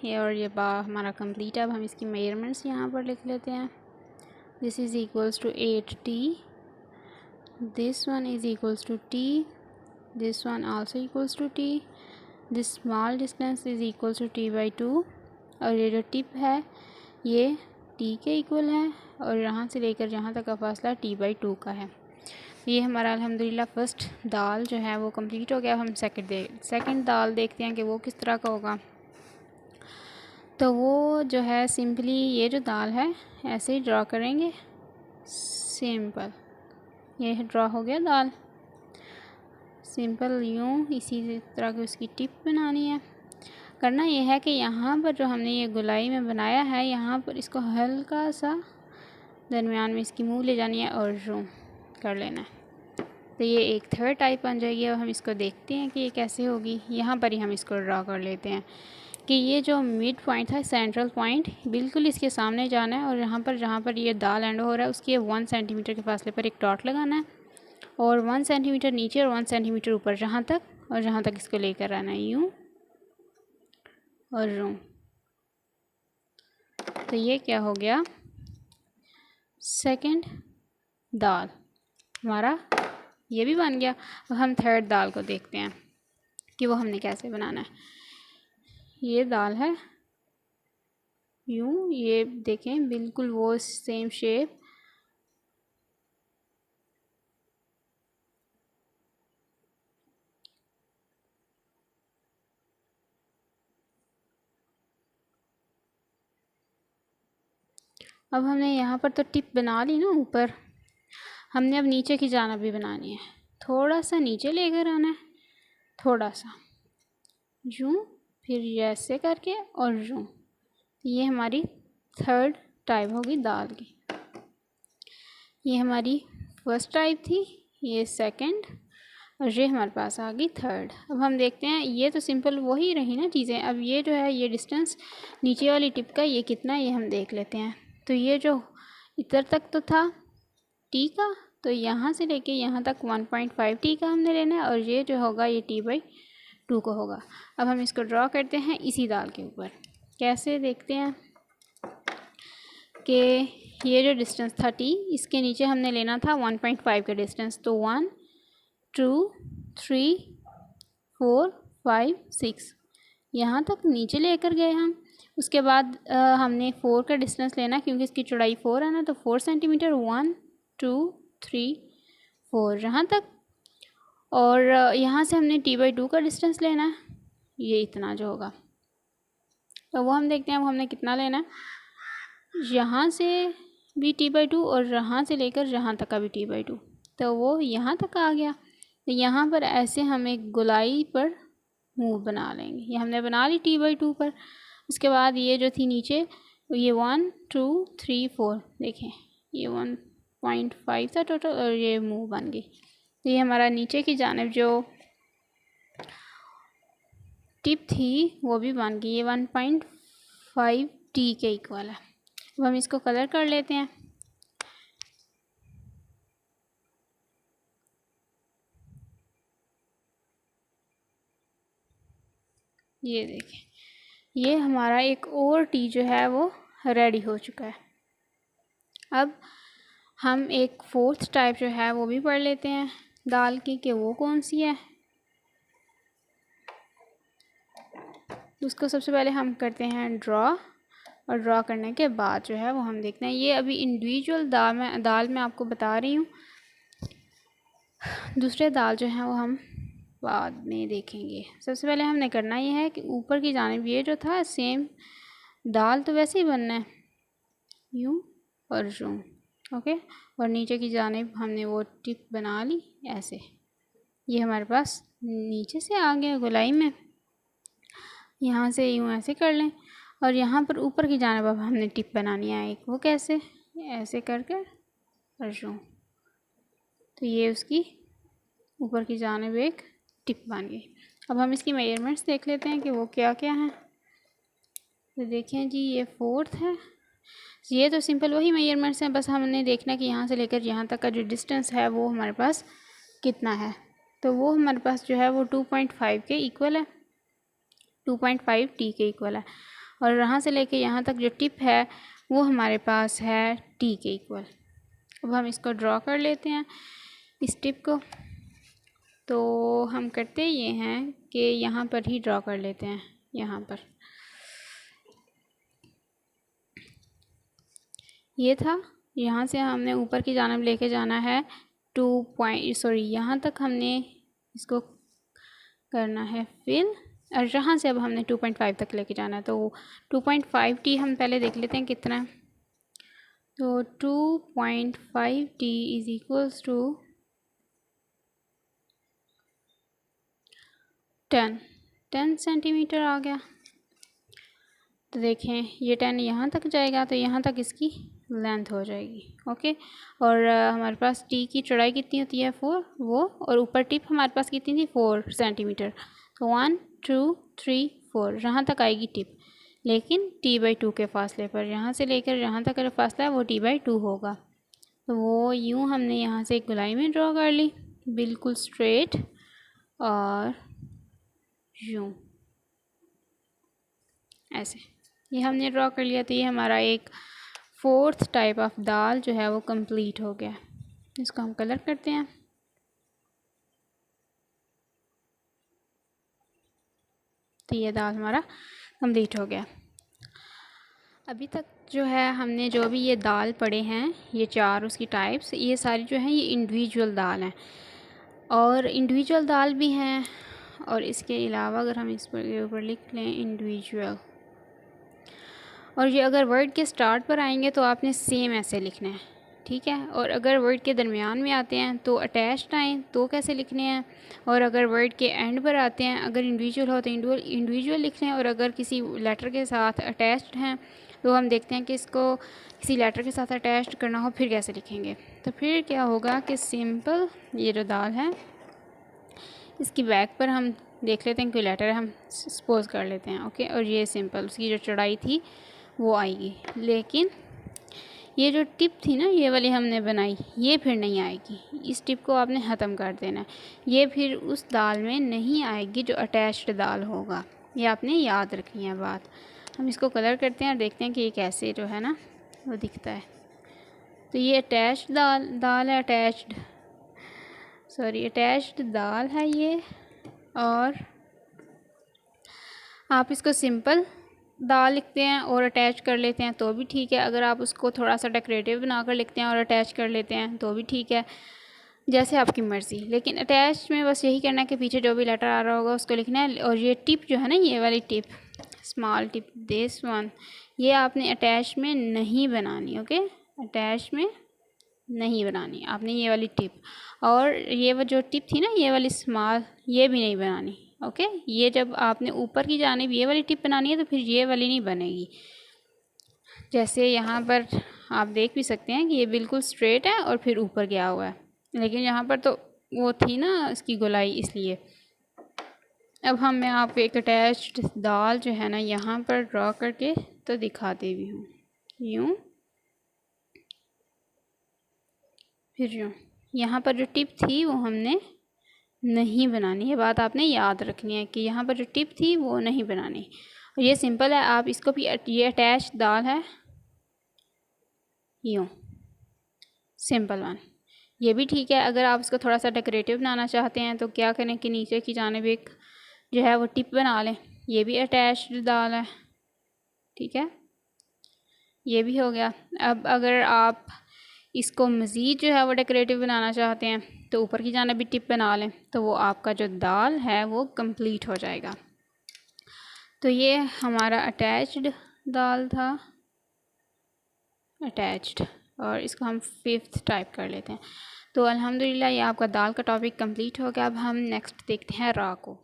ये और ये बा हमारा कंप्लीट है। अब हम इसकी मेजरमेंट्स यहाँ पर लिख लेते हैं। This is equals to 8t, this one is equals to t, this one also equals to t, this small distance is equals to t/2 और ये जो टिप है ये t के इक्वल है और यहाँ से लेकर यहाँ तक का फासला t/2 का है। ये हमारा अल्हम्दुलिल्लाह फर्स्ट दाल जो है वो कंप्लीट हो गया। अब हम सेकंड दाल देखते हैं कि वो किस तरह का होगा। तो वो जो है सिंपली ये जो दाल है ऐसे ही ड्रा करेंगे, सिंपल ये ड्रा हो गया दाल। सिंपल यूँ इसी तरह की उसकी टिप बनानी है। करना ये है कि यहाँ पर जो हमने ये गोलाई में बनाया है यहाँ पर इसको हल्का सा दरमियान में इसकी मुँह ले जानी है और यूँ कर लेना है। तो ये एक थर्ड टाइप बन जाएगी। अब हम इसको देखते हैं कि ये कैसे होगी। यहाँ पर ही हम इसको ड्रा कर लेते हैं कि ये जो मिड पॉइंट है, सेंट्रल पॉइंट, बिल्कुल इसके सामने जाना है और यहाँ पर जहाँ पर ये दाल एंड हो रहा है उसके 1 सेंटीमीटर के फासले पर एक डॉट लगाना है और 1 सेंटीमीटर नीचे और 1 सेंटीमीटर ऊपर जहाँ तक इसको लेकर आना है यूँ और यूँ। तो ये क्या हो गया, सेकंड दाल हमारा ये भी बन गया। अब हम थर्ड दाल को देखते हैं कि वो हमने कैसे बनाना है। ये दाल है यूँ, ये देखें बिल्कुल वो सेम शेप। अब हमने यहाँ पर तो टिप बना ली ना ऊपर, हमने अब नीचे की जानिब भी बनानी है। थोड़ा सा नीचे लेकर आना है, थोड़ा सा यूँ, फिर ऐसे करके और यूँ। ये हमारी थर्ड टाइप होगी दाल की। ये हमारी फर्स्ट टाइप थी, ये सेकंड और ये हमारे पास आ गई थर्ड। अब हम देखते हैं, ये तो सिंपल वही रही ना चीज़ें। अब ये जो है ये डिस्टेंस नीचे वाली टिप का ये कितना है ये हम देख लेते हैं। तो ये जो इधर तक तो था टी का, तो यहाँ से लेके यहाँ तक 1.5 टी का हमने लेना है और ये जो होगा ये t/2 को होगा। अब हम इसको ड्रॉ करते हैं इसी दाल के ऊपर। कैसे देखते हैं कि ये जो डिस्टेंस था t, इसके नीचे हमने लेना था 1.5 का डिस्टेंस। तो 1 2 3 4 5 6 यहाँ तक नीचे लेकर गए हम। उसके बाद हमने 4 का डिस्टेंस लेना क्योंकि इसकी चौड़ाई 4 है ना, तो 4 सेंटीमीटर 1 2 3 4 यहाँ तक। और यहाँ से हमने t/2 का डिस्टेंस लेना है, ये इतना जो होगा। तो वो हम देखते हैं अब हमने कितना लेना है। यहाँ से भी t/2 और यहाँ से लेकर यहाँ तक का भी t/2, तो वो यहाँ तक आ गया। तो यहाँ पर ऐसे हम एक गोलाई पर मूव बना लेंगे। ये हमने बना ली t/2 पर। उसके बाद ये जो थी नीचे ये 1 2 3 4 देखें ये 1.5 था टोटल और ये मूव बन गई। तो ये हमारा नीचे की जानिब जो टिप थी वो भी बन गई। ये 1.5 टी के इक्वल है। अब हम इसको कलर कर लेते हैं। ये देखें ये हमारा एक और टी जो है वो रेडी हो चुका है। अब हम एक फोर्थ टाइप जो है वो भी पढ़ लेते हैं दाल की कि वो कौन सी है। उसको सबसे पहले हम करते हैं ड्रॉ, और ड्रॉ करने के बाद जो है वो हम देखते हैं। ये अभी इंडिविजुअल दाल में आपको बता रही हूँ, दूसरे दाल जो हैं वो हम बाद में देखेंगे। सबसे पहले हमने करना ये है कि ऊपर की जानिब ये जो था सेम दाल तो वैसे ही बनना है यूँ और यूँ, ओके। और नीचे की जानिब हमने वो टिप बना ली ऐसे। ये हमारे पास नीचे से आ गया गोलाई में, यहाँ से यूँ ऐसे कर लें। और यहाँ पर ऊपर की जानिब अब हमने टिप बनानी है एक, वो कैसे, ऐसे करके और यूँ। तो ये उसकी ऊपर की जानिब एक टिप बन गई। अब हम इसकी मेजरमेंट्स देख लेते हैं कि वो क्या क्या हैं। तो देखें जी ये फोर्थ है। ये तो सिंपल वही मेजरमेंट्स हैं, बस हमने देखना कि यहाँ से लेकर यहाँ तक का जो डिस्टेंस है वो हमारे पास कितना है। तो वो हमारे पास जो है वो 2.5 के इक्वल है, 2.5 टी के इक्वल है। और यहाँ से लेके यहाँ तक जो टिप है वो हमारे पास है टी के इक्वल। अब हम इसको ड्रॉ कर लेते हैं इस टिप को। तो हम करते ये हैं कि यहाँ पर ही ड्रॉ कर लेते हैं। यहाँ पर ये था, यहाँ से हमने ऊपर की जानिब लेके जाना है यहाँ तक हमने इसको करना है फिल, और यहाँ से अब हमने 2.5 तक लेके जाना है। तो 2.5 टी हम पहले देख लेते हैं कितना है। तो 2.5 T is equals to 10 centimetre आ गया। तो देखें ये 10 यहाँ तक जाएगा तो यहाँ तक इसकी लेंथ हो जाएगी। ओके, और हमारे पास टी की चौड़ाई कितनी होती है 4 वो, और ऊपर टिप हमारे पास कितनी थी 4 सेंटीमीटर। तो 1 2 3 4 यहाँ तक आएगी टिप, लेकिन t/2 के फासले पर। यहाँ से लेकर यहाँ तक का फासला है वो t/2 होगा। तो वो यूँ हमने यहाँ से एक गोलाई में ड्रॉ कर ली बिल्कुल स्ट्रेट, और यूँ ऐसे ये हमने ड्रॉ कर लिया। तो ये हमारा एक 4th टाइप ऑफ दाल जो है वो कंप्लीट हो गया। इसको हम कलर करते हैं। तो ये दाल हमारा कंप्लीट हो गया। अभी तक जो है हमने जो भी ये दाल पढ़े हैं, ये 4 उसकी टाइप्स, ये सारी जो हैं ये इंडिविजुअल दाल हैं, और इंडिविजुअल दाल भी हैं। और इसके अलावा अगर हम इस पर ऊपर लिख लें इंडिविजुअल, और ये अगर वर्ड के स्टार्ट पर आएंगे तो आपने सेम ऐसे लिखना है, ठीक है। और अगर वर्ड के दरमियान में आते हैं तो अटैच्ड आएँ तो कैसे लिखने हैं, और अगर वर्ड के एंड पर आते हैं, अगर इंडिविजुअल हो तो इंडिविजुअल लिखने हैं, और अगर किसी लेटर के साथ अटैच्ड हैं तो हम देखते हैं कि इसको किसी लेटर के साथ अटैच्ड करना हो फिर कैसे लिखेंगे। तो फिर क्या होगा कि सिंपल ये जो दाल है इसकी बैक पर हम देख लेते हैं कोई लेटर है, हम सपोज कर लेते हैं। ओके, और ये सिंपल उसकी जो चौड़ाई थी वो आएगी, लेकिन ये जो टिप थी ना ये वाली हमने बनाई, ये फिर नहीं आएगी। इस टिप को आपने ख़त्म कर देना है, ये फिर उस दाल में नहीं आएगी जो अटैच्ड दाल होगा। ये आपने याद रखनी है बात। हम इसको कलर करते हैं और देखते हैं कि ये कैसे जो है ना वो दिखता है। तो ये अटैच्ड दाल है, अटैच्ड दाल है ये। और आप इसको सिंपल दाल लिखते हैं और अटैच कर लेते हैं तो भी ठीक है। अगर आप उसको थोड़ा सा डेकोरेटिव बनाकर लिखते हैं और अटैच कर लेते हैं तो भी ठीक है, जैसे आपकी मर्ज़ी। लेकिन अटैच में बस यही करना है कि पीछे जो भी लेटर आ रहा होगा उसको लिखना है। और ये टिप जो है ना, ये वाली tip, small tip this one, ये आपने अटैच में नहीं बनानी। ओके, अटैच में नहीं बनानी आपने ये वाली टिप। और ये वो जो टिप थी ना ये वाली स्मॉल, ये भी नहीं बनानी। ओके, ये जब आपने ऊपर की जानिब ये वाली टिप बनानी है तो फिर ये वाली नहीं बनेगी। जैसे यहाँ पर आप देख भी सकते हैं कि ये बिल्कुल स्ट्रेट है और फिर ऊपर गया हुआ है, लेकिन यहाँ पर तो वो थी ना इसकी गोलाई, इसलिए। अब मैं आपको एक अटैच्ड दाल जो है ना यहाँ पर ड्रॉ करके तो दिखाते भी हूँ। यूँ, फिर यूँ। यहाँ पर जो टिप थी वो हमने नहीं बनानी है, बात आपने याद रखनी है कि यहाँ पर जो टिप थी वो नहीं बनानी। और ये सिंपल है, आप इसको भी, ये अटैच्ड दाल है, यूँ सिंपल वन, ये भी ठीक है। अगर आप इसको थोड़ा सा डेकोरेटिव बनाना चाहते हैं तो क्या करें कि नीचे की जानिब एक जो है वो टिप बना लें, ये भी अटैच्ड दाल है, ठीक है, ये भी हो गया। अब अगर आप इसको मज़ीद जो है वो डेकोरेटिव बनाना चाहते हैं तो ऊपर की जानिब भी टिप बना लें, तो वो आपका जो दाल है वो कंप्लीट हो जाएगा। तो ये हमारा अटैच्ड दाल था, अटैच्ड, और इसको हम 5th टाइप कर लेते हैं। तो अल्हम्दुलिल्लाह ये आपका दाल का टॉपिक कंप्लीट हो गया। अब हम नेक्स्ट देखते हैं रा को।